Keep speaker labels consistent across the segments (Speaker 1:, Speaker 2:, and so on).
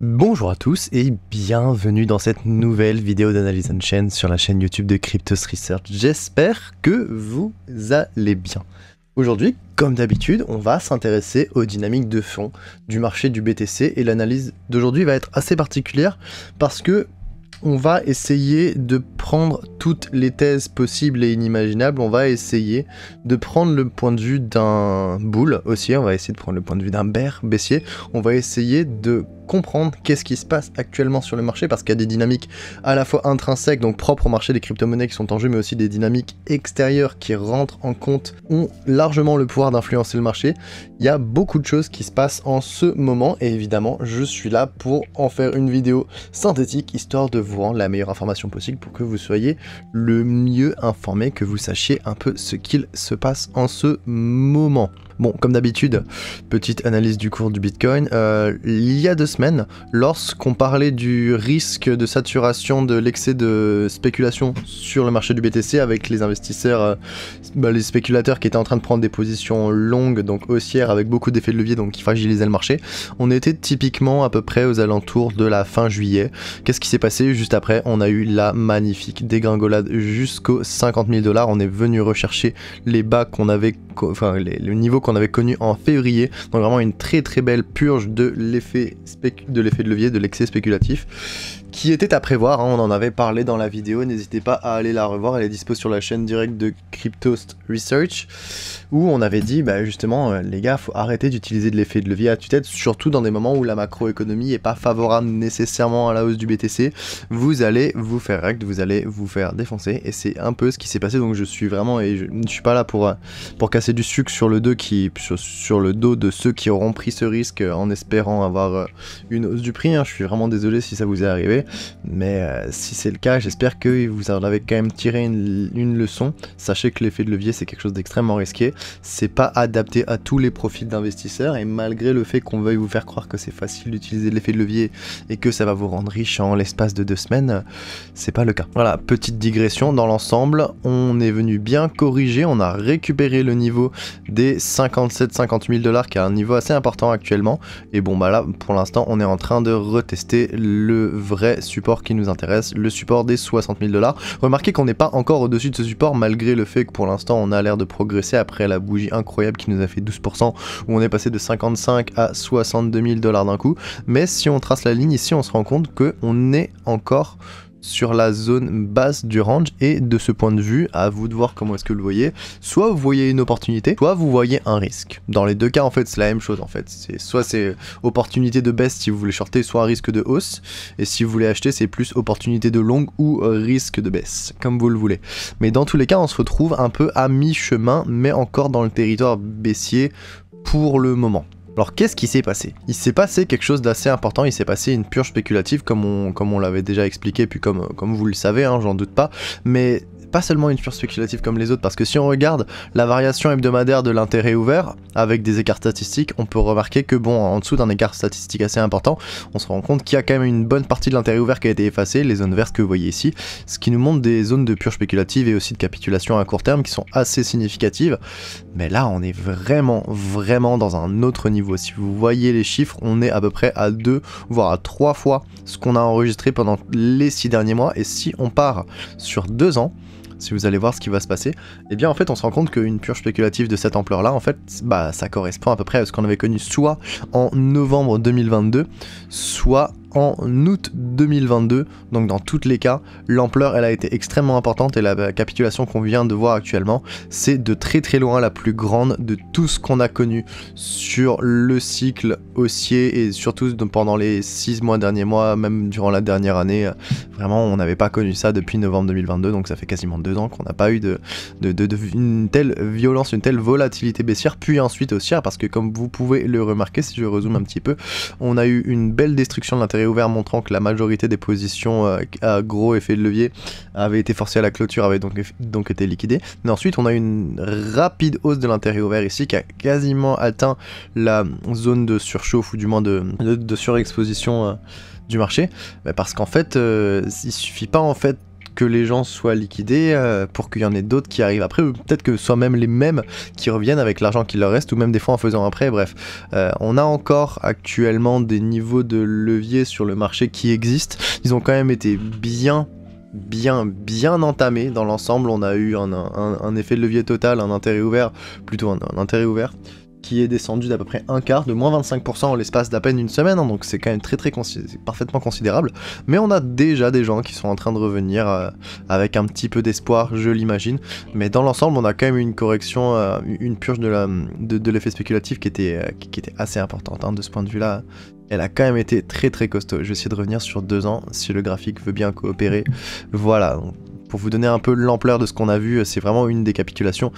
Speaker 1: Bonjour à tous et bienvenue dans cette nouvelle vidéo d'analyse on-chain sur la chaîne YouTube de Cryptos Research. J'espère que vous allez bien. Aujourd'hui, comme d'habitude, on va s'intéresser aux dynamiques de fond du marché du BTC et l'analyse d'aujourd'hui va être assez particulière parce que on va essayer de prendre toutes les thèses possibles et inimaginables, on va essayer de prendre le point de vue d'un bull aussi, on va essayer de prendre le point de vue d'un bear baissier, on va essayer de comprendre qu'est-ce qui se passe actuellement sur le marché parce qu'il y a des dynamiques à la fois intrinsèques, donc propres au marché des crypto-monnaies qui sont en jeu, mais aussi des dynamiques extérieures qui rentrent en compte, ont largement le pouvoir d'influencer le marché. Il y a beaucoup de choses qui se passent en ce moment et évidemment je suis là pour en faire une vidéo synthétique histoire de vous rendre la meilleure information possible pour que vous soyez le mieux informé, que vous sachiez un peu ce qu'il se passe en ce moment. Bon, comme d'habitude, petite analyse du cours du Bitcoin. Il y a 2 semaines, lorsqu'on parlait du risque de saturation de l'excès de spéculation sur le marché du BTC avec les investisseurs, les spéculateurs qui étaient en train de prendre des positions longues, donc haussières, avec beaucoup d'effets de levier, donc qui fragilisaient le marché, on était typiquement à peu près aux alentours de la fin juillet. Qu'est-ce qui s'est passé juste après? On a eu la magnifique dégringolade jusqu'aux 50 000 $. On est venu rechercher les bas qu'on avait, le niveau qu'on avait connu en février, donc vraiment une très belle purge de l'effet de levier, de l'excès spéculatif, qui était à prévoir, hein, on en avait parlé dans la vidéo, n'hésitez pas à aller la revoir, elle est dispo sur la chaîne directe de Cryptos Research, où on avait dit, justement, les gars, faut arrêter d'utiliser de l'effet de levier à tue-tête, surtout dans des moments où la macroéconomie est pas favorable nécessairement à la hausse du BTC, vous allez vous faire rect, vous allez vous faire défoncer, et c'est un peu ce qui s'est passé, donc je suis vraiment, et je ne suis pas là pour casser du sucre sur le dos de ceux qui auront pris ce risque en espérant avoir une hausse du prix, hein. Je suis vraiment désolé si ça vous est arrivé, mais si c'est le cas, j'espère que vous en avez quand même tiré une leçon. Sachez que l'effet de levier c'est quelque chose d'extrêmement risqué, c'est pas adapté à tous les profils d'investisseurs, et malgré le fait qu'on veuille vous faire croire que c'est facile d'utiliser l'effet de levier et que ça va vous rendre riche en l'espace de 2 semaines, c'est pas le cas. Voilà, petite digression, dans l'ensemble, on est venu bien corriger, on a récupéré le niveau des 57-50 000 $, qui est un niveau assez important actuellement, et bon là pour l'instant on est en train de retester le vrai support qui nous intéresse, le support des 60 000 $. Remarquez qu'on n'est pas encore au-dessus de ce support malgré le fait que pour l'instant on a l'air de progresser après la bougie incroyable qui nous a fait 12%, où on est passé de 55 à 62 000 $ d'un coup, mais si on trace la ligne ici on se rend compte qu'on est encore sur la zone basse du range, et de ce point de vue, à vous de voir comment est-ce que vous le voyez, soit vous voyez une opportunité, soit vous voyez un risque. Dans les deux cas en fait c'est la même chose en fait, soit c'est opportunité de baisse si vous voulez shorter, soit un risque de hausse, et si vous voulez acheter c'est plus opportunité de longue ou risque de baisse, comme vous le voulez. Mais dans tous les cas on se retrouve un peu à mi-chemin, mais encore dans le territoire baissier pour le moment. Alors qu'est-ce qui s'est passé? Il s'est passé quelque chose d'assez important, il s'est passé une purge spéculative comme on l'avait déjà expliqué, puis comme vous le savez, hein, j'en doute pas, mais pas seulement une purge spéculative comme les autres, parce que si on regarde la variation hebdomadaire de l'intérêt ouvert, avec des écarts statistiques, on peut remarquer que bon, en dessous d'un écart statistique assez important, on se rend compte qu'il y a quand même une bonne partie de l'intérêt ouvert qui a été effacée, les zones vertes que vous voyez ici, ce qui nous montre des zones de purge spéculative et aussi de capitulation à court terme qui sont assez significatives, mais là on est vraiment dans un autre niveau. Si vous voyez les chiffres, on est à peu près à 2 voire à 3 fois ce qu'on a enregistré pendant les 6 derniers mois, et si on part sur 2 ans, si vous allez voir ce qui va se passer, et bien en fait on se rend compte qu'une purge spéculative de cette ampleur là, en fait ça correspond à peu près à ce qu'on avait connu soit en novembre 2022, soit en août 2022, donc dans tous les cas, l'ampleur elle a été extrêmement importante, et la capitulation qu'on vient de voir actuellement, c'est de très loin la plus grande de tout ce qu'on a connu sur le cycle haussier, et surtout pendant les 6 derniers mois, même durant la dernière année, vraiment on n'avait pas connu ça depuis novembre 2022, donc ça fait quasiment 2 ans qu'on n'a pas eu une telle violence, une telle volatilité baissière, puis ensuite haussière, parce que comme vous pouvez le remarquer, si je résume un petit peu, on a eu une belle destruction de l'intérêt ouvert, montrant que la majorité des positions à gros effet de levier avaient été forcées à la clôture, avaient donc été liquidées. Mais ensuite on a eu une rapide hausse de l'intérêt ouvert ici qui a quasiment atteint la zone de surchauffe, ou du moins de surexposition du marché, parce qu'en fait il suffit pas en fait que les gens soient liquidés, pour qu'il y en ait d'autres qui arrivent après, ou peut-être que ce soit même les mêmes qui reviennent avec l'argent qui leur reste, ou même des fois en faisant un prêt, bref. On a encore actuellement des niveaux de levier sur le marché qui existent, ils ont quand même été bien entamé dans l'ensemble. On a eu un effet de levier total, un intérêt ouvert, plutôt un intérêt ouvert, qui est descendu d'à peu près un quart, de moins 25% en l'espace d'à peine une semaine, hein, donc c'est quand même parfaitement considérable, mais on a déjà des gens qui sont en train de revenir avec un petit peu d'espoir, je l'imagine, mais dans l'ensemble on a quand même une correction, une purge de l'effet spéculatif qui était assez importante, hein, de ce point de vue là. Elle a quand même été très costaud. Je vais essayer de revenir sur 2 ans, si le graphique veut bien coopérer. Voilà, pour vous donner un peu l'ampleur de ce qu'on a vu, c'est vraiment une des capitulations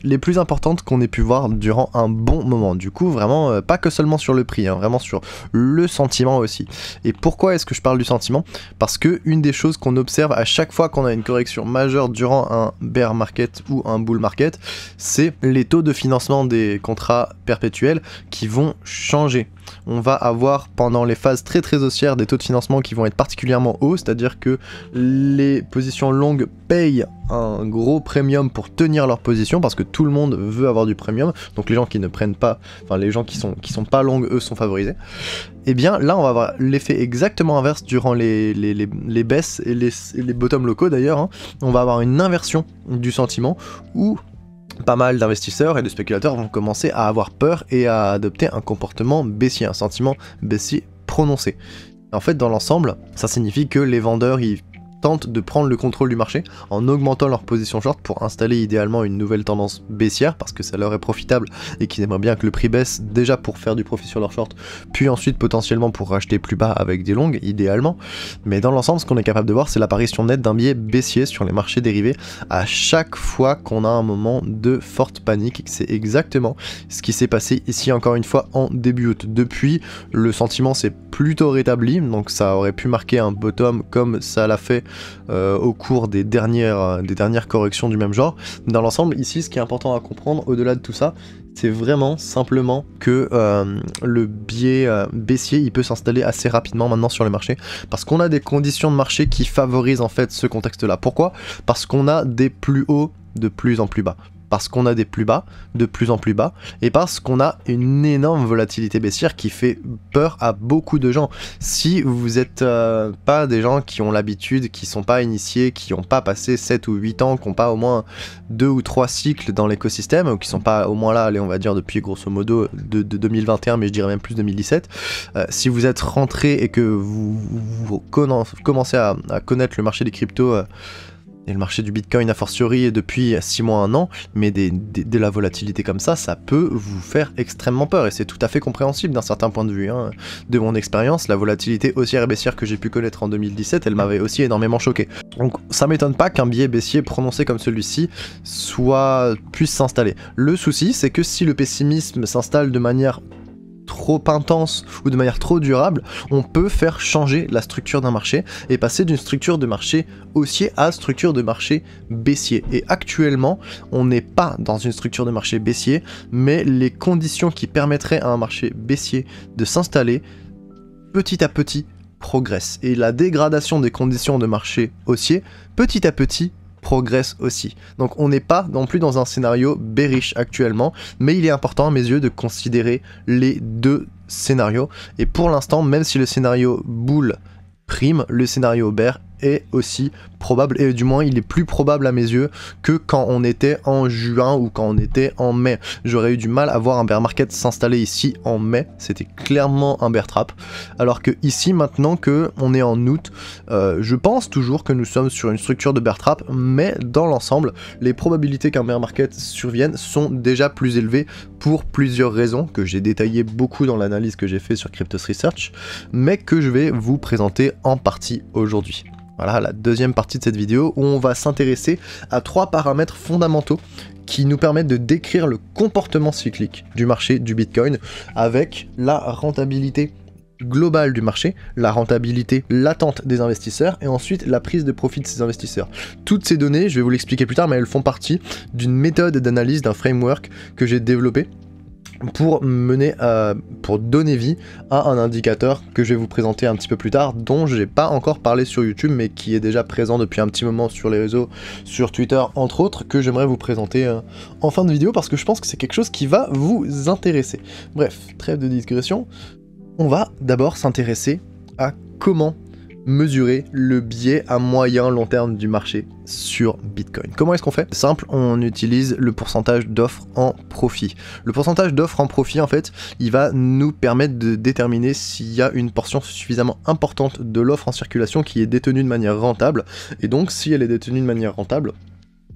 Speaker 1: les plus importantes qu'on ait pu voir durant un bon moment. Du coup, vraiment, pas que seulement sur le prix, hein, vraiment sur le sentiment aussi. Et pourquoi est-ce que je parle du sentiment? Parce que une des choses qu'on observe à chaque fois qu'on a une correction majeure durant un bear market ou un bull market, c'est les taux de financement des contrats perpétuels qui vont changer. On va avoir pendant les phases très haussières des taux de financement qui vont être particulièrement hauts, c'est-à-dire que les positions longues payent un gros premium pour tenir leur position, parce que tout le monde veut avoir du premium, donc les gens qui ne prennent pas, enfin les gens qui sont pas longues, eux sont favorisés. Et bien là on va avoir l'effet exactement inverse durant les baisses et les bottoms locaux d'ailleurs, hein. On va avoir une inversion du sentiment où pas mal d'investisseurs et de spéculateurs vont commencer à avoir peur et à adopter un comportement baissier, un sentiment baissier prononcé. En fait, dans l'ensemble, ça signifie que les vendeurs, ils tentent de prendre le contrôle du marché en augmentant leur position short pour installer idéalement une nouvelle tendance baissière, parce que ça leur est profitable et qu'ils aimeraient bien que le prix baisse, déjà pour faire du profit sur leur short, puis ensuite potentiellement pour racheter plus bas avec des longues, idéalement. Mais dans l'ensemble, ce qu'on est capable de voir, c'est l'apparition nette d'un biais baissier sur les marchés dérivés à chaque fois qu'on a un moment de forte panique. C'est exactement ce qui s'est passé ici encore une fois en début août. Depuis, le sentiment s'est plutôt rétabli, donc ça aurait pu marquer un bottom comme ça l'a fait au cours des dernières corrections du même genre. Dans l'ensemble, ici, ce qui est important à comprendre, au-delà de tout ça, c'est vraiment simplement que le biais baissier, il peut s'installer assez rapidement maintenant sur le marché, parce qu'on a des conditions de marché qui favorisent en fait ce contexte-là. Pourquoi? Parce qu'on a des plus hauts de plus en plus bas. Parce qu'on a des plus bas, de plus en plus bas, et parce qu'on a une énorme volatilité baissière qui fait peur à beaucoup de gens. Si vous n'êtes pas des gens qui ont l'habitude, qui sont pas initiés, qui n'ont pas passé 7 ou 8 ans, qui n'ont pas au moins 2 ou 3 cycles dans l'écosystème, ou qui sont pas au moins là, allez, on va dire depuis grosso modo de 2021, mais je dirais même plus 2017, si vous êtes rentré et que vous commencez à connaître le marché des cryptos, et le marché du Bitcoin a fortiori depuis 6 mois, 1 an, mais de la volatilité comme ça peut vous faire extrêmement peur, et c'est tout à fait compréhensible d'un certain point de vue, hein. De mon expérience, la volatilité haussière et baissière que j'ai pu connaître en 2017, elle m'avait aussi énormément choqué. Donc ça m'étonne pas qu'un biais baissier prononcé comme celui-ci puisse s'installer. Le souci, c'est que si le pessimisme s'installe de manière trop intense ou de manière trop durable, on peut faire changer la structure d'un marché et passer d'une structure de marché haussier à structure de marché baissier. Et actuellement, on n'est pas dans une structure de marché baissier, mais les conditions qui permettraient à un marché baissier de s'installer petit à petit progressent. Et la dégradation des conditions de marché haussier, petit à petit, progresse aussi. Donc on n'est pas non plus dans un scénario bearish actuellement, mais il est important à mes yeux de considérer les deux scénarios. Et pour l'instant, même si le scénario bull prime, le scénario bear est aussi probable, et du moins il est plus probable à mes yeux que quand on était en juin ou quand on était en mai. J'aurais eu du mal à voir un bear market s'installer ici en mai, c'était clairement un bear trap, alors que ici maintenant que on est en août, je pense toujours que nous sommes sur une structure de bear trap, mais dans l'ensemble les probabilités qu'un bear market survienne sont déjà plus élevées pour plusieurs raisons que j'ai détaillées beaucoup dans l'analyse que j'ai fait sur Cryptos Research, mais que je vais vous présenter en partie aujourd'hui. Voilà la deuxième partie de cette vidéo où on va s'intéresser à 3 paramètres fondamentaux qui nous permettent de décrire le comportement cyclique du marché du Bitcoin avec la rentabilité globale du marché, la rentabilité latente des investisseurs et ensuite la prise de profit de ces investisseurs. Toutes ces données, je vais vous l'expliquer plus tard, mais elles font partie d'une méthode d'analyse, d'un framework que j'ai développé pour donner vie à un indicateur que je vais vous présenter un petit peu plus tard, dont j'ai pas encore parlé sur YouTube, mais qui est déjà présent depuis un petit moment sur les réseaux, sur Twitter entre autres, que j'aimerais vous présenter en fin de vidéo, parce que je pense que c'est quelque chose qui va vous intéresser. Bref, trêve de digression, on va d'abord s'intéresser à comment mesurer le biais à moyen long terme du marché sur Bitcoin. Comment est-ce qu'on fait? Simple, on utilise le pourcentage d'offres en profit. Le pourcentage d'offres en profit, en fait, il va nous permettre de déterminer s'il y a une portion suffisamment importante de l'offre en circulation qui est détenue de manière rentable, et donc si elle est détenue de manière rentable,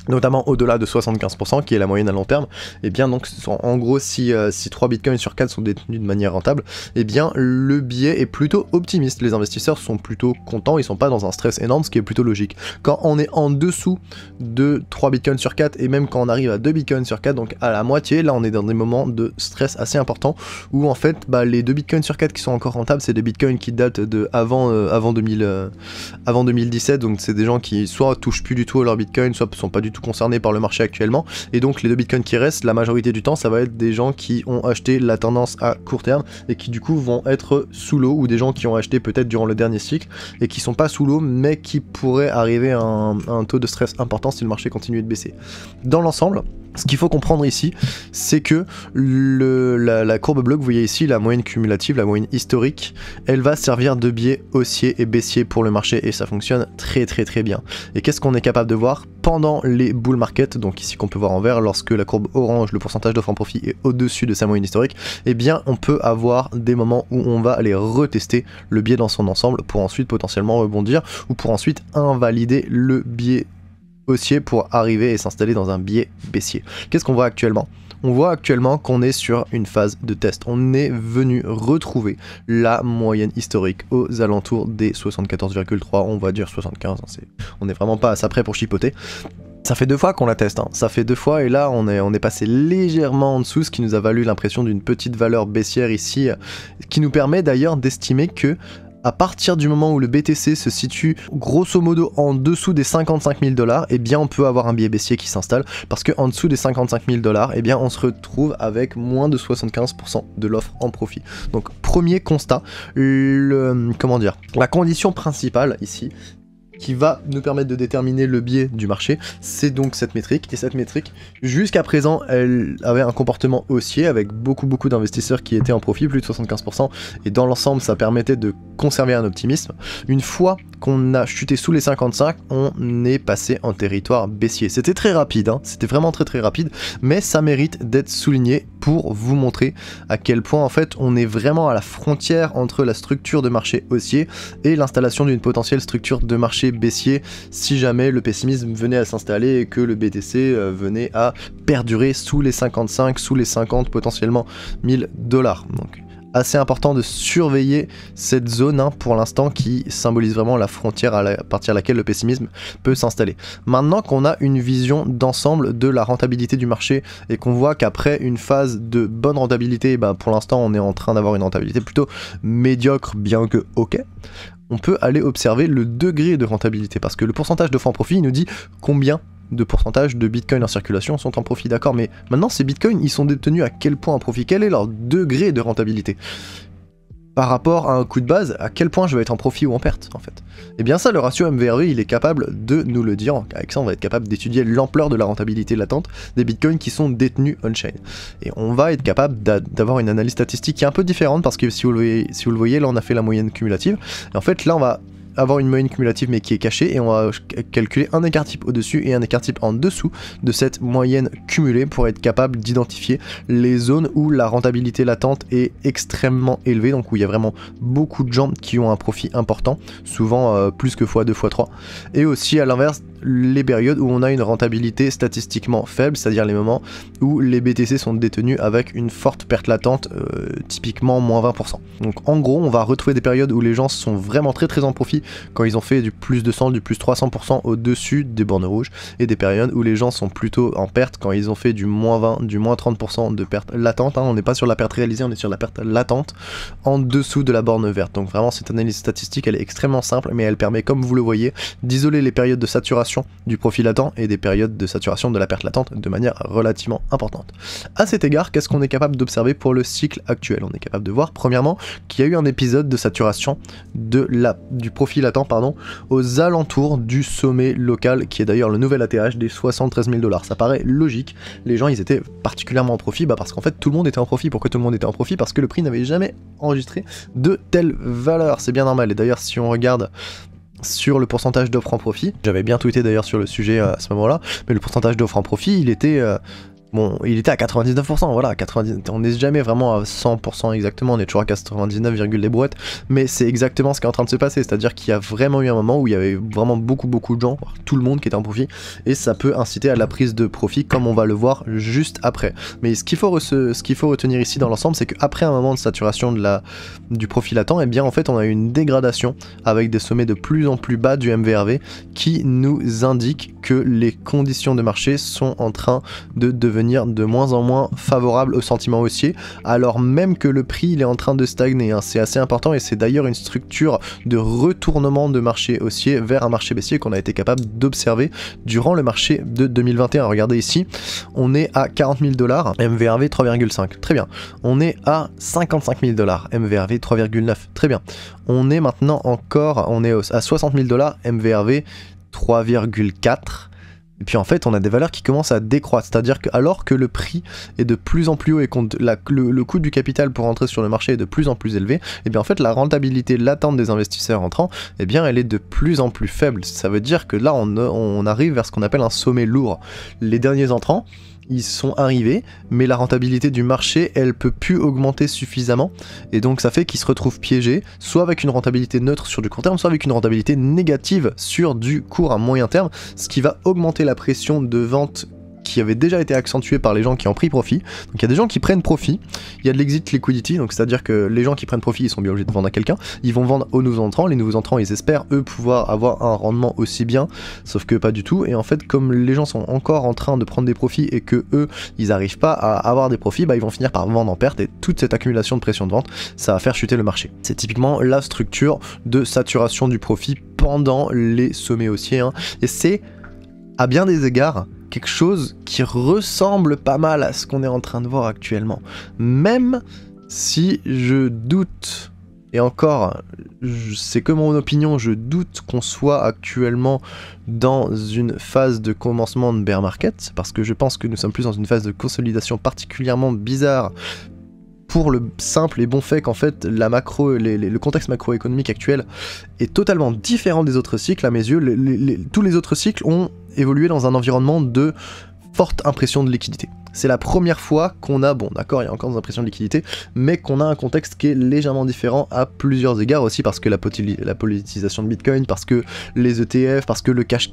Speaker 1: notamment au-delà de 75%, qui est la moyenne à long terme, et bien donc en gros si 3 bitcoins sur 4 sont détenus de manière rentable, et bien le biais est plutôt optimiste, les investisseurs sont plutôt contents, ils sont pas dans un stress énorme, ce qui est plutôt logique. Quand on est en dessous de 3 bitcoins sur 4, et même quand on arrive à 2 bitcoins sur 4, donc à la moitié, là on est dans des moments de stress assez importants, où en fait les 2 bitcoins sur 4 qui sont encore rentables, c'est des bitcoins qui datent de avant 2017, donc c'est des gens qui soit touchent plus du tout à leur bitcoin, soit sont pas du tout concernés par le marché actuellement, et donc les 2 bitcoins qui restent, la majorité du temps ça va être des gens qui ont acheté la tendance à court terme et qui du coup vont être sous l'eau, ou des gens qui ont acheté peut-être durant le dernier cycle et qui sont pas sous l'eau mais qui pourraient arriver à un taux de stress important si le marché continue de baisser. Dans l'ensemble, ce qu'il faut comprendre ici, c'est que la courbe bleue que vous voyez ici, la moyenne cumulative, la moyenne historique, elle va servir de biais haussier et baissier pour le marché, et ça fonctionne très bien. Et qu'est-ce qu'on est capable de voir pendant les bull market, donc ici qu'on peut voir en vert, lorsque la courbe orange, le pourcentage d'offres en profit est au-dessus de sa moyenne historique, eh bien on peut avoir des moments où on va aller retester le biais dans son ensemble pour ensuite potentiellement rebondir, ou pour ensuite invalider le biais haussier pour arriver et s'installer dans un biais baissier. Qu'est-ce qu'on voit actuellement? On voit actuellement qu'on est sur une phase de test. On est venu retrouver la moyenne historique aux alentours des 74,3, on va dire 75, hein, on n'est vraiment pas à ça près pour chipoter. Ça fait 2 fois qu'on la teste, hein. Ça fait 2 fois, et là on est passé légèrement en dessous, ce qui nous a valu l'impression d'une petite valeur baissière ici, qui nous permet d'ailleurs d'estimer que à partir du moment où le BTC se situe grosso modo en dessous des 55 000 $, eh bien on peut avoir un biais baissier qui s'installe, parce qu'en dessous des 55 000 $, eh bien on se retrouve avec moins de 75% de l'offre en profit. Donc premier constat, la condition principale ici, qui va nous permettre de déterminer le biais du marché, c'est donc cette métrique, et cette métrique, jusqu'à présent, elle avait un comportement haussier, avec beaucoup d'investisseurs qui étaient en profit, plus de 75%, et dans l'ensemble, ça permettait de conserver un optimisme. Une fois qu'on a chuté sous les 55, on est passé en territoire baissier. C'était très rapide, hein, c'était vraiment très rapide, mais ça mérite d'être souligné pour vous montrer à quel point, en fait, on est vraiment à la frontière entre la structure de marché haussier et l'installation d'une potentielle structure de marché baissier si jamais le pessimisme venait à s'installer et que le BTC venait à perdurer sous les 55, sous les 50 potentiellement 1000 $. Donc assez important de surveiller cette zone, hein, pour l'instant, qui symbolise vraiment la frontière à partir de laquelle le pessimisme peut s'installer. Maintenant qu'on a une vision d'ensemble de la rentabilité du marché et qu'on voit qu'après une phase de bonne rentabilité, pour l'instant on est en train d'avoir une rentabilité plutôt médiocre bien que ok, on peut aller observer le degré de rentabilité, parce que le pourcentage de fonds en profit, il nous dit combien de pourcentage de bitcoins en circulation sont en profit, d'accord, mais maintenant ces bitcoins, ils sont détenus à quel point en profit? Quel est leur degré de rentabilité? Par rapport à un coût de base, à quel point je vais être en profit ou en perte, en fait? Et bien ça, le ratio MVRV, il est capable de nous le dire. Avec ça, on va être capable d'étudier l'ampleur de la rentabilité latente des bitcoins qui sont détenus on-chain. Et on va être capable d'avoir une analyse statistique qui est un peu différente, parce que si vous le voyez, là on a fait la moyenne cumulative, et en fait là on va avoir une moyenne cumulative mais qui est cachée, et on va calculer un écart type au-dessus et un écart type en dessous de cette moyenne cumulée pour être capable d'identifier les zones où la rentabilité latente est extrêmement élevée, donc où il y a vraiment beaucoup de gens qui ont un profit important, souvent plus que x2, x3, et aussi à l'inverse les périodes où on a une rentabilité statistiquement faible, c'est-à-dire les moments où les BTC sont détenus avec une forte perte latente, typiquement moins 20%. Donc en gros, on va retrouver des périodes où les gens sont vraiment très en profit quand ils ont fait du plus 200, du plus 300% au-dessus des bornes rouges, et des périodes où les gens sont plutôt en perte quand ils ont fait du moins 20, du moins 30% de perte latente, hein. On n'est pas sur la perte réalisée, on est sur la perte latente en dessous de la borne verte. Donc vraiment, cette analyse statistique, elle est extrêmement simple, mais elle permet, comme vous le voyez, d'isoler les périodes de saturation saturation du profit latent et des périodes de saturation de la perte latente de manière relativement importante. À cet égard, qu'est-ce qu'on est capable d'observer pour le cycle actuel? On est capable de voir, premièrement, qu'il y a eu un épisode de saturation du profit latent aux alentours du sommet local, qui est d'ailleurs le nouvel ATH des 73 000 $. Ça paraît logique, les gens ils étaient particulièrement en profit, parce qu'en fait tout le monde était en profit. Pourquoi tout le monde était en profit? Parce que le prix n'avait jamais enregistré de telles valeurs, c'est bien normal. Et d'ailleurs si on regarde sur le pourcentage d'offres en profit, j'avais bien tweeté d'ailleurs sur le sujet à ce moment là, mais le pourcentage d'offres en profit il était bon, il était à 99%, voilà, on n'est jamais vraiment à 100% exactement, on est toujours à 99, des brouettes, mais c'est exactement ce qui est en train de se passer, c'est-à-dire qu'il y a vraiment eu un moment où il y avait vraiment beaucoup de gens, tout le monde qui était en profit, et ça peut inciter à la prise de profit, comme on va le voir juste après. Mais ce qu'il faut retenir ici dans l'ensemble, c'est qu'après un moment de saturation du profit latent, eh bien en fait on a eu une dégradation avec des sommets de plus en plus bas du MVRV qui nous indique que les conditions de marché sont en train de devenir de moins en moins favorable au sentiment haussier, alors même que le prix il est en train de stagner, hein. C'est assez important et c'est d'ailleurs une structure de retournement de marché haussier vers un marché baissier qu'on a été capable d'observer durant le marché de 2021. Regardez ici, on est à 40 000 $, MVRV 3,5, très bien. On est à 55 000 $, MVRV 3,9, très bien. On est maintenant encore, on est à 60 000 $, MVRV 3,4. Et puis en fait on a des valeurs qui commencent à décroître, c'est-à-dire que alors que le prix est de plus en plus haut et que le coût du capital pour entrer sur le marché est de plus en plus élevé, et bien en fait la rentabilité latente des investisseurs entrants, et bien elle est de plus en plus faible. Ça veut dire que là on arrive vers ce qu'on appelle un sommet lourd. Les derniers entrants, ils sont arrivés, mais la rentabilité du marché, elle peut plus augmenter suffisamment, et donc ça fait qu'ils se retrouvent piégés, soit avec une rentabilité neutre sur du court terme, soit avec une rentabilité négative sur du court à moyen terme, ce qui va augmenter la pression de vente qui avait déjà été accentuée par les gens qui ont pris profit. Donc il y a des gens qui prennent profit, il y a de l'exit liquidity, donc c'est-à-dire que les gens qui prennent profit, ils sont bien obligés de vendre à quelqu'un, ils vont vendre aux nouveaux entrants, les nouveaux entrants ils espèrent eux pouvoir avoir un rendement aussi bien, sauf que pas du tout, et en fait comme les gens sont encore en train de prendre des profits et que eux ils n'arrivent pas à avoir des profits, bah ils vont finir par vendre en perte, et toute cette accumulation de pression de vente, ça va faire chuter le marché. C'est typiquement la structure de saturation du profit pendant les sommets haussiers, hein. Et c'est à bien des égards quelque chose qui ressemble pas mal à ce qu'on est en train de voir actuellement. Même si je doute, et encore, c'est que mon opinion, je doute qu'on soit actuellement dans une phase de commencement de bear market, parce que je pense que nous sommes plus dans une phase de consolidation particulièrement bizarre, pour le simple et bon fait qu'en fait le contexte macroéconomique actuel est totalement différent des autres cycles. À mes yeux, tous les autres cycles ont évolué dans un environnement de forte impression de liquidité. C'est la première fois qu'on a, bon d'accord, il y a encore des impressions de liquidité, mais qu'on a un contexte qui est légèrement différent à plusieurs égards aussi, parce que la politisation de Bitcoin, parce que les ETF, parce que le cash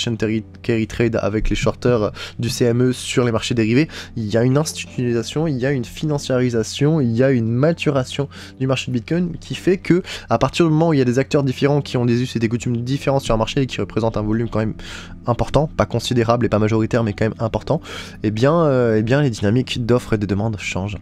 Speaker 1: and carry trade avec les shorters du CME sur les marchés dérivés, il y a une institutionnalisation, il y a une financiarisation, il y a une maturation du marché de Bitcoin qui fait que à partir du moment où il y a des acteurs différents qui ont des us et des coutumes différents sur un marché et qui représentent un volume quand même important, pas considérable et pas majoritaire mais quand même important, eh bien les dynamiques d'offres et de demandes changent.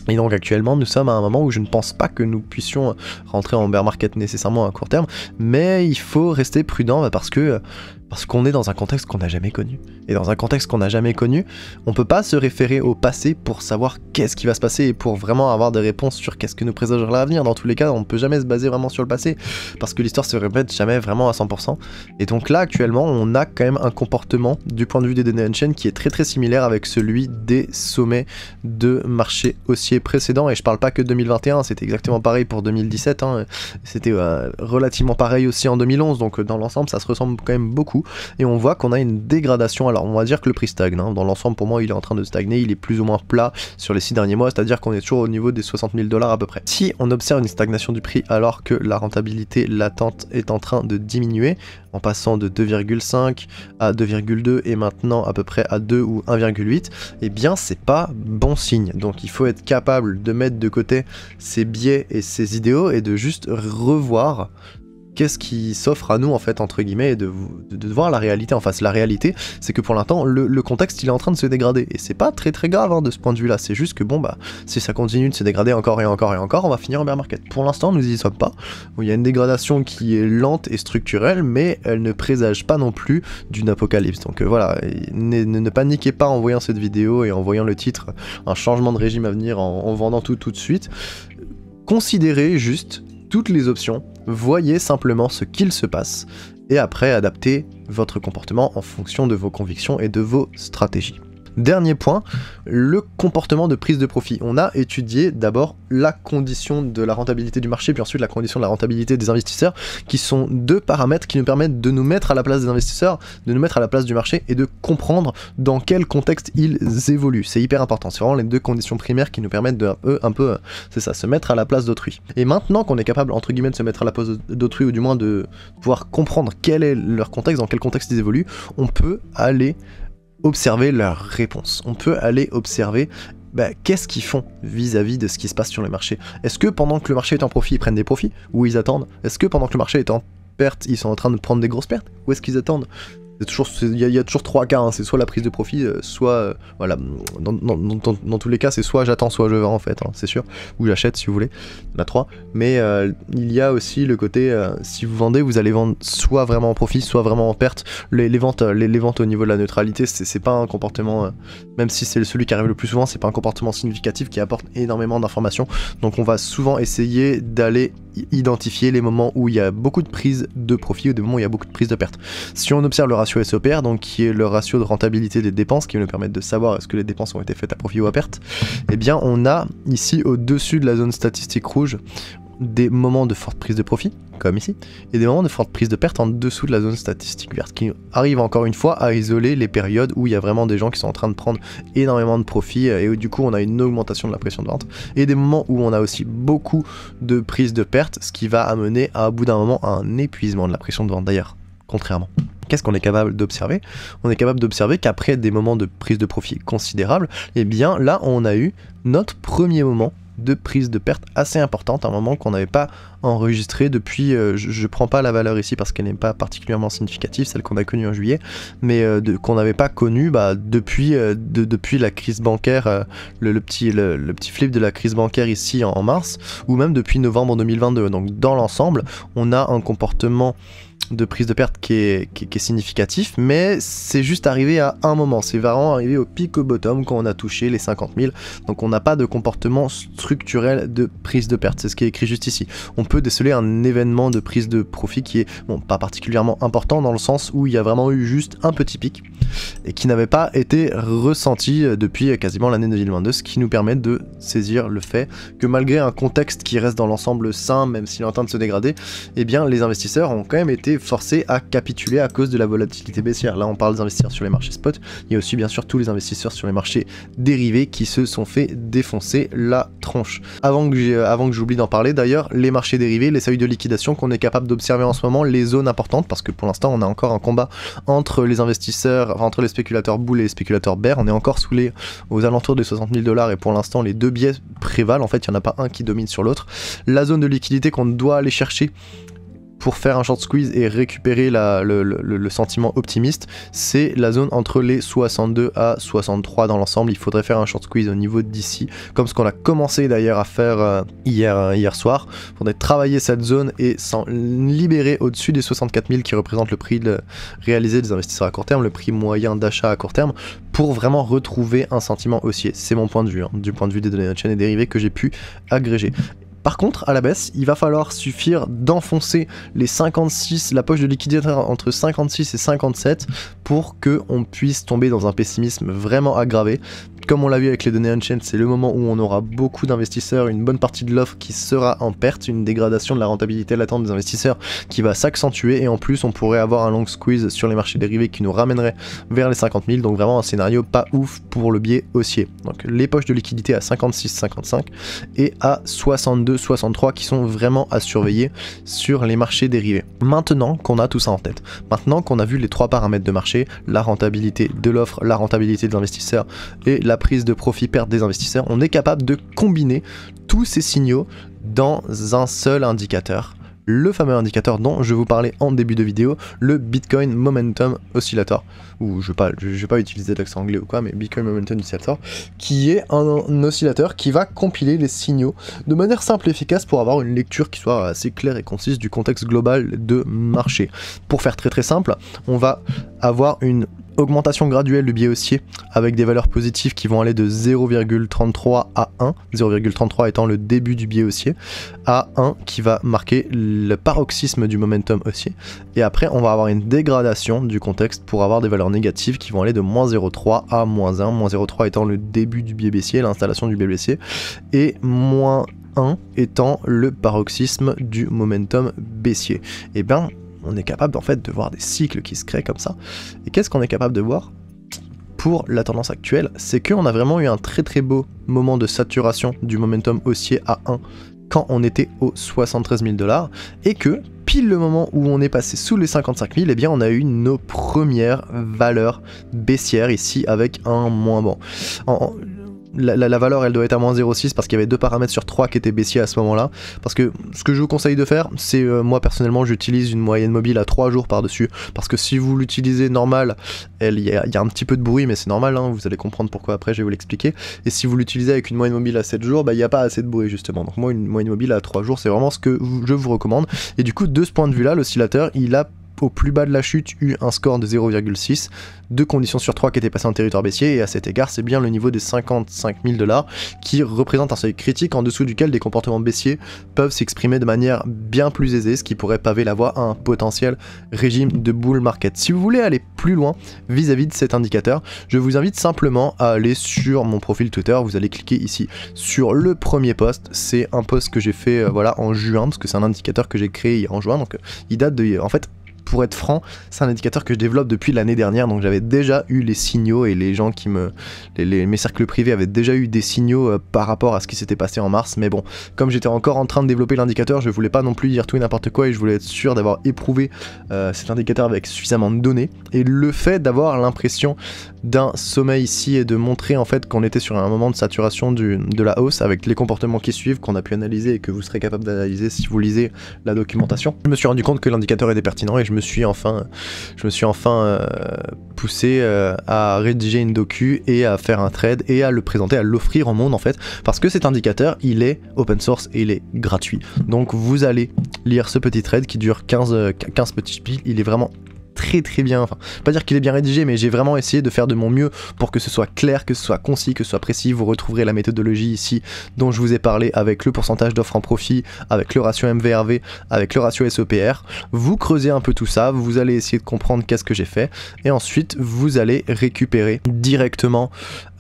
Speaker 1: Et donc actuellement nous sommes à un moment où je ne pense pas que nous puissions rentrer en bear market nécessairement à court terme, mais il faut rester prudent parce qu'on est dans un contexte qu'on n'a jamais connu. Et dans un contexte qu'on n'a jamais connu, on peut pas se référer au passé pour savoir qu'est-ce qui va se passer et pour vraiment avoir des réponses sur qu'est-ce que nous présagera l'avenir. Dans tous les cas, on ne peut jamais se baser vraiment sur le passé, parce que l'histoire se répète jamais vraiment à 100%. Et donc là, actuellement, on a quand même un comportement, du point de vue des données on-chain, qui est très similaire avec celui des sommets de marché haussier précédents. Et je parle pas que de 2021, c'était exactement pareil pour 2017, hein. C'était relativement pareil aussi en 2011, donc dans l'ensemble, ça se ressemble quand même beaucoup. Et on voit qu'on a une dégradation. Alors on va dire que le prix stagne, hein. Dans l'ensemble pour moi il est en train de stagner, il est plus ou moins plat sur les 6 derniers mois, c'est à dire qu'on est toujours au niveau des 60 000 $ à peu près. Si on observe une stagnation du prix alors que la rentabilité latente est en train de diminuer, en passant de 2,5 à 2,2 et maintenant à peu près à 2 ou 1,8, eh bien c'est pas bon signe. Donc il faut être capable de mettre de côté ses biais et ses idéaux et de juste revoir qu'est-ce qui s'offre à nous en fait entre guillemets et de voir la réalité en face. La réalité c'est que pour l'instant le contexte il est en train de se dégrader et c'est pas très grave hein, de ce point de vue là, c'est juste que bon bah si ça continue de se dégrader encore et encore et encore on va finir en bear market. Pour l'instant nous y sommes pas, il y a une dégradation qui est lente et structurelle mais elle ne présage pas non plus d'une apocalypse. Donc voilà, ne paniquez pas en voyant cette vidéo et en voyant le titre un changement de régime à venir en vendant tout de suite. Considérez juste toutes les options, voyez simplement ce qu'il se passe, et après adaptez votre comportement en fonction de vos convictions et de vos stratégies. Dernier point, le comportement de prise de profit. On a étudié d'abord la condition de la rentabilité du marché, puis ensuite la condition de la rentabilité des investisseurs, qui sont deux paramètres qui nous permettent de nous mettre à la place des investisseurs, de nous mettre à la place du marché et de comprendre dans quel contexte ils évoluent. C'est hyper important, c'est vraiment les deux conditions primaires qui nous permettent de c'est ça, se mettre à la place d'autrui. Et maintenant qu'on est capable, entre guillemets, de se mettre à la place d'autrui, ou du moins de pouvoir comprendre quel est leur contexte, dans quel contexte ils évoluent, on peut aller observer leurs réponses. On peut aller observer qu'est-ce qu'ils font vis-à-vis de ce qui se passe sur le marché. Est-ce que pendant que le marché est en profit, ils prennent des profits ou ils attendent? Est-ce que pendant que le marché est en perte, ils sont en train de prendre des grosses pertes ou est-ce qu'ils attendent? Il y a toujours trois cas, hein. C'est soit la prise de profit, soit, voilà, dans tous les cas, c'est soit j'attends, soit je vends en fait, hein, c'est sûr, ou j'achète si vous voulez, il y en a trois, mais il y a aussi le côté, si vous vendez, vous allez vendre soit vraiment en profit, soit vraiment en perte. Les ventes au niveau de la neutralité, c'est pas un comportement, même si c'est celui qui arrive le plus souvent, c'est pas un comportement significatif qui apporte énormément d'informations, donc on va souvent essayer d'aller identifier les moments où il y a beaucoup de prise de profit ou des moments où il y a beaucoup de prise de perte. Si on observe le ratio SOPR, donc qui est le ratio de rentabilité des dépenses, qui va nous permettre de savoir est-ce que les dépenses ont été faites à profit ou à perte, eh bien on a ici au-dessus de la zone statistique rouge des moments de forte prise de profit, comme ici, et des moments de forte prise de perte en dessous de la zone statistique verte, qui arrive encore une fois à isoler les périodes où il y a vraiment des gens qui sont en train de prendre énormément de profit, et où du coup on a une augmentation de la pression de vente, et des moments où on a aussi beaucoup de prise de perte, ce qui va amener à bout d'un moment à un épuisement de la pression de vente d'ailleurs, contrairement. Qu'est-ce qu'on est capable d'observer? On est capable d'observer qu'après des moments de prise de profit considérables, eh bien là on a eu notre premier moment de prise de perte assez importante, un moment qu'on n'avait pas enregistré depuis, je prends pas la valeur ici parce qu'elle n'est pas particulièrement significative, celle qu'on a connue en juillet, mais qu'on n'avait pas connue depuis la crise bancaire, le petit flip de la crise bancaire ici en mars, ou même depuis novembre 2022. Donc dans l'ensemble, on a un comportement de prise de perte qui est significatif, mais c'est juste arrivé à un moment, c'est vraiment arrivé au pic au bottom quand on a touché les 50 000, donc on n'a pas de comportement structurel de prise de perte, c'est ce qui est écrit juste ici. On peut déceler un événement de prise de profit qui est, bon, pas particulièrement important dans le sens où il y a vraiment eu juste un petit pic, et qui n'avait pas été ressenti depuis quasiment l'année 2022, ce qui nous permet de saisir le fait que malgré un contexte qui reste dans l'ensemble sain, même s'il est en train de se dégrader, eh bien les investisseurs ont quand même été forcés à capituler à cause de la volatilité baissière. Là on parle des investisseurs sur les marchés spot, il y a aussi bien sûr tous les investisseurs sur les marchés dérivés qui se sont fait défoncer la tronche. Avant que j'oublie d'en parler d'ailleurs, les marchés dérivés, les seuils de liquidation qu'on est capable d'observer en ce moment, les zones importantes, parce que pour l'instant on a encore un combat entre les investisseurs, enfin, entre les spéculateurs bulles et les spéculateurs bears, on est encore aux alentours des 60 000 $ et pour l'instant les deux biais prévalent, en fait il n'y en a pas un qui domine sur l'autre. La zone de liquidité qu'on doit aller chercher pour faire un short squeeze et récupérer le sentiment optimiste, c'est la zone entre les 62 à 63 dans l'ensemble. Il faudrait faire un short squeeze au niveau d'ici, comme ce qu'on a commencé d'ailleurs à faire hier soir. Il faudrait travailler cette zone et s'en libérer au-dessus des 64 000 qui représentent le prix réalisé des investisseurs à court terme, le prix moyen d'achat à court terme, pour vraiment retrouver un sentiment haussier. C'est mon point de vue, hein, du point de vue des données de chaîne et dérivés que j'ai pu agréger. Par contre, à la baisse, il va falloir suffire d'enfoncer les 56, la poche de liquidité entre 56 et 57 pour qu'on puisse tomber dans un pessimisme vraiment aggravé. Comme on l'a vu avec les données on-chain, c'est le moment où on aura beaucoup d'investisseurs, une bonne partie de l'offre qui sera en perte, une dégradation de la rentabilité latente des investisseurs qui va s'accentuer, et en plus on pourrait avoir un long squeeze sur les marchés dérivés qui nous ramènerait vers les 50 000, donc vraiment un scénario pas ouf pour le biais haussier. Donc les poches de liquidité à 56-55 et à 62-63 qui sont vraiment à surveiller sur les marchés dérivés. Maintenant qu'on a tout ça en tête, maintenant qu'on a vu les trois paramètres de marché, la rentabilité de l'offre, la rentabilité de l'investisseur et la prise de profit-perte des investisseurs, on est capable de combiner tous ces signaux dans un seul indicateur, le fameux indicateur dont je vous parlais en début de vidéo, le Bitcoin Momentum Oscillator, ou je vais pas utiliser l'accent anglais ou quoi, mais Bitcoin Momentum Oscillator, qui est un oscillateur qui va compiler les signaux de manière simple et efficace pour avoir une lecture qui soit assez claire et concise du contexte global de marché. Pour faire très simple, on va avoir une augmentation graduelle du biais haussier avec des valeurs positives qui vont aller de 0,33 à 1, 0,33 étant le début du biais haussier, à 1 qui va marquer le paroxysme du momentum haussier. Et après, on va avoir une dégradation du contexte pour avoir des valeurs négatives qui vont aller de moins 0,3 à moins 1, moins 0,3 étant le début du biais baissier, l'installation du biais baissier, et moins 1 étant le paroxysme du momentum baissier. Et bien, on est capable en fait de voir des cycles qui se créent comme ça. Et qu'est-ce qu'on est capable de voir pour la tendance actuelle? C'est qu'on a vraiment eu un très beau moment de saturation du momentum haussier à 1 quand on était aux 73 000 $, et que pile le moment où on est passé sous les 55 000, eh bien on a eu nos premières valeurs baissières ici avec un moins bon. La valeur elle doit être à moins 0,6 parce qu'il y avait 2 paramètres sur 3 qui étaient baissiers à ce moment là, parce que ce que je vous conseille de faire, c'est moi personnellement j'utilise une moyenne mobile à 3 jours par dessus, parce que si vous l'utilisez normal, il y a un petit peu de bruit, mais c'est normal, hein, vous allez comprendre pourquoi après, je vais vous l'expliquer. Et si vous l'utilisez avec une moyenne mobile à 7 jours, bah il n'y a pas assez de bruit justement, donc moi une moyenne mobile à 3 jours c'est vraiment ce que je vous recommande. Et du coup de ce point de vue là, l'oscillateur il a au plus bas de la chute eu un score de 0,6, 2 conditions sur 3 qui étaient passées en territoire baissier, et à cet égard c'est bien le niveau des 55 000 $ qui représente un seuil critique en dessous duquel des comportements baissiers peuvent s'exprimer de manière bien plus aisée, ce qui pourrait paver la voie à un potentiel régime de bull market. Si vous voulez aller plus loin vis-à-vis de cet indicateur, je vous invite simplement à aller sur mon profil Twitter, vous allez cliquer ici sur le premier post, c'est un post que j'ai fait voilà, en juin, parce que c'est un indicateur que j'ai créé en juin, donc il date de... en fait, pour être franc, c'est un indicateur que je développe depuis l'année dernière, donc j'avais déjà eu les signaux et les gens qui mes cercles privés avaient déjà eu des signaux par rapport à ce qui s'était passé en mars, mais bon, comme j'étais encore en train de développer l'indicateur, je voulais pas non plus dire tout et n'importe quoi et je voulais être sûr d'avoir éprouvé cet indicateur avec suffisamment de données, et le fait d'avoir l'impression d'un sommet ici et de montrer en fait qu'on était sur un moment de saturation de la hausse avec les comportements qui suivent qu'on a pu analyser et que vous serez capable d'analyser si vous lisez la documentation, je me suis rendu compte que l'indicateur était pertinent et je me suis enfin poussé à rédiger une docu et à faire un trade et à le présenter, à l'offrir au monde en fait, parce que cet indicateur il est open source et il est gratuit. Donc vous allez lire ce petit trade qui dure 15 petits piles, il est vraiment très bien, enfin pas dire qu'il est bien rédigé, mais j'ai vraiment essayé de faire de mon mieux pour que ce soit clair, que ce soit concis, que ce soit précis. Vous retrouverez la méthodologie ici dont je vous ai parlé avec le pourcentage d'offres en profit, avec le ratio MVRV, avec le ratio SOPR. Vous creusez un peu tout ça, vous allez essayer de comprendre qu'est-ce que j'ai fait, et ensuite vous allez récupérer directement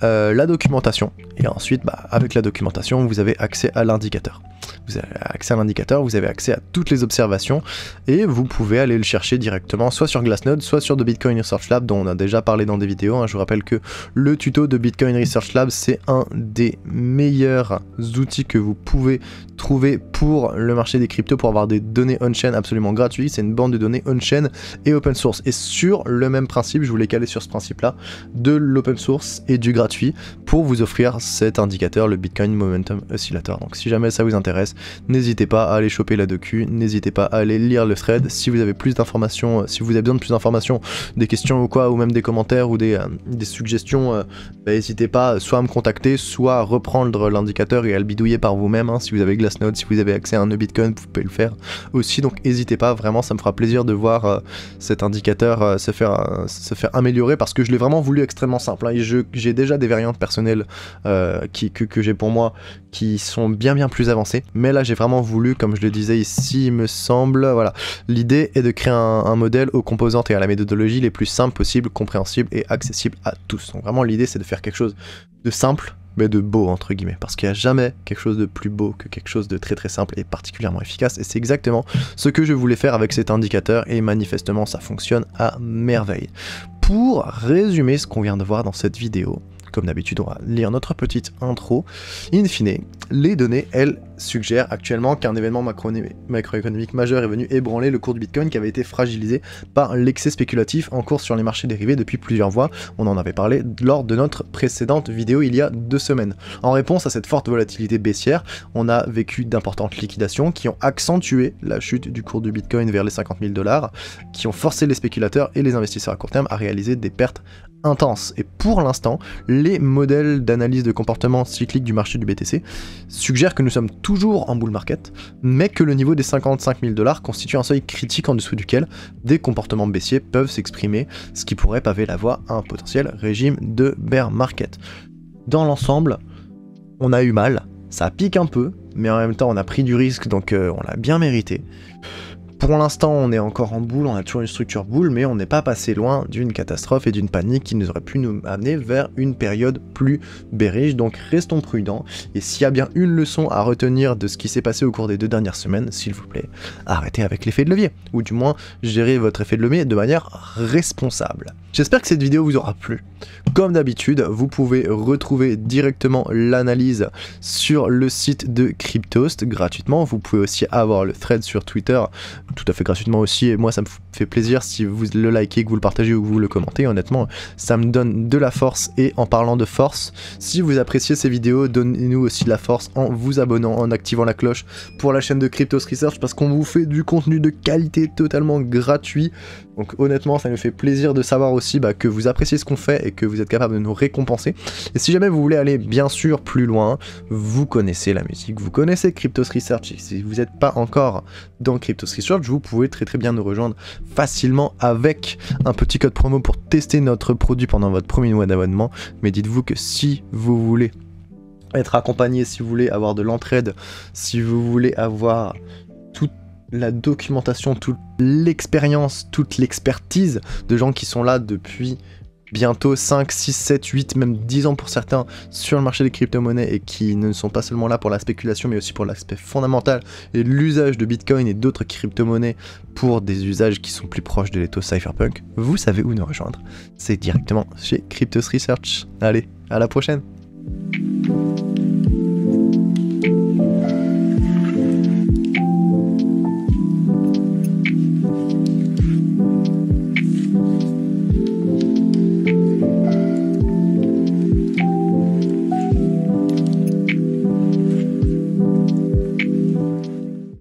Speaker 1: la documentation, et ensuite avec la documentation vous avez accès à l'indicateur. Vous avez accès à l'indicateur, vous avez accès à toutes les observations, et vous pouvez aller le chercher directement soit sur Glassnode, soit sur The Bitcoin Research Lab dont on a déjà parlé dans des vidéos, hein. Je vous rappelle que le tuto de Bitcoin Research Lab c'est un des meilleurs outils que vous pouvez trouver pour le marché des cryptos, pour avoir des données on-chain absolument gratuites. C'est une bande de données on-chain et open source, et sur le même principe, je voulais caler sur ce principe là, de l'open source et du gratuit pour vous offrir cet indicateur, le Bitcoin Momentum Oscillator. Donc si jamais ça vous intéresse, n'hésitez pas à aller choper la docu, n'hésitez pas à aller lire le thread. Si vous avez plus d'informations, si vous avez besoin de plus d'informations, des questions ou quoi, ou même des commentaires ou des suggestions, n'hésitez pas soit à me contacter, soit à reprendre l'indicateur et à le bidouiller par vous-même, hein. Si vous avez Glassnode, si vous avez accès à un Bitcoin, vous pouvez le faire aussi, donc n'hésitez pas, vraiment ça me fera plaisir de voir cet indicateur se faire améliorer, parce que je l'ai vraiment voulu extrêmement simple, hein. J'ai déjà des variantes personnelles que j'ai pour moi qui sont bien plus avancées, mais là j'ai vraiment voulu, comme je le disais ici il me semble, voilà, l'idée est de créer un modèle aux composantes et à la méthodologie les plus simples possibles, compréhensibles et accessibles à tous. Donc vraiment l'idée c'est de faire quelque chose de simple mais de beau entre guillemets, parce qu'il n'y a jamais quelque chose de plus beau que quelque chose de très simple et particulièrement efficace, et c'est exactement ce que je voulais faire avec cet indicateur, et manifestement ça fonctionne à merveille. Pour résumer ce qu'on vient de voir dans cette vidéo, comme d'habitude on va lire notre petite intro. In fine, les données elles suggère actuellement qu'un événement macroéconomique majeur est venu ébranler le cours du Bitcoin qui avait été fragilisé par l'excès spéculatif en cours sur les marchés dérivés depuis plusieurs mois. On en avait parlé lors de notre précédente vidéo il y a 2 semaines. En réponse à cette forte volatilité baissière, on a vécu d'importantes liquidations qui ont accentué la chute du cours du Bitcoin vers les 50 000 $, qui ont forcé les spéculateurs et les investisseurs à court terme à réaliser des pertes intense. Et pour l'instant, les modèles d'analyse de comportement cyclique du marché du BTC suggèrent que nous sommes toujours en bull market, mais que le niveau des 55 000 $ constitue un seuil critique en dessous duquel des comportements baissiers peuvent s'exprimer, ce qui pourrait paver la voie à un potentiel régime de bear market. Dans l'ensemble, on a eu mal, ça pique un peu, mais en même temps on a pris du risque, donc on l'a bien mérité. Pour l'instant, on est encore en boule, on a toujours une structure boule, mais on n'est pas passé loin d'une catastrophe et d'une panique qui nous aurait pu nous amener vers une période plus bearish, donc restons prudents. Et s'il y a bien une leçon à retenir de ce qui s'est passé au cours des 2 dernières semaines, s'il vous plaît, arrêtez avec l'effet de levier, ou du moins gérez votre effet de levier de manière responsable. J'espère que cette vidéo vous aura plu. Comme d'habitude, vous pouvez retrouver directement l'analyse sur le site de Cryptost gratuitement. Vous pouvez aussi avoir le thread sur Twitter tout à fait gratuitement aussi, et moi ça me fait plaisir si vous le likez, que vous le partagez ou que vous le commentez. Honnêtement, ça me donne de la force. Et en parlant de force, si vous appréciez ces vidéos, donnez-nous aussi de la force en vous abonnant, en activant la cloche pour la chaîne de Cryptos Research, parce qu'on vous fait du contenu de qualité totalement gratuit. Donc honnêtement, ça nous fait plaisir de savoir aussi que vous appréciez ce qu'on fait et que vous êtes capable de nous récompenser. Et si jamais vous voulez aller bien sûr plus loin, vous connaissez la musique, vous connaissez Cryptos Research, et si vous n'êtes pas encore dans Cryptos Research, vous pouvez très bien nous rejoindre facilement avec un petit code promo pour tester notre produit pendant votre premier mois d'abonnement. Mais dites-vous que si vous voulez être accompagné, si vous voulez avoir de l'entraide, si vous voulez avoir toute la documentation, toute l'expérience, toute l'expertise de gens qui sont là depuis bientôt 5, 6, 7, 8, même 10 ans pour certains sur le marché des crypto-monnaies, et qui ne sont pas seulement là pour la spéculation mais aussi pour l'aspect fondamental et l'usage de Bitcoin et d'autres crypto-monnaies pour des usages qui sont plus proches de l'éthos cypherpunk, vous savez où nous rejoindre. C'est directement chez Cryptos Research. Allez, à la prochaine!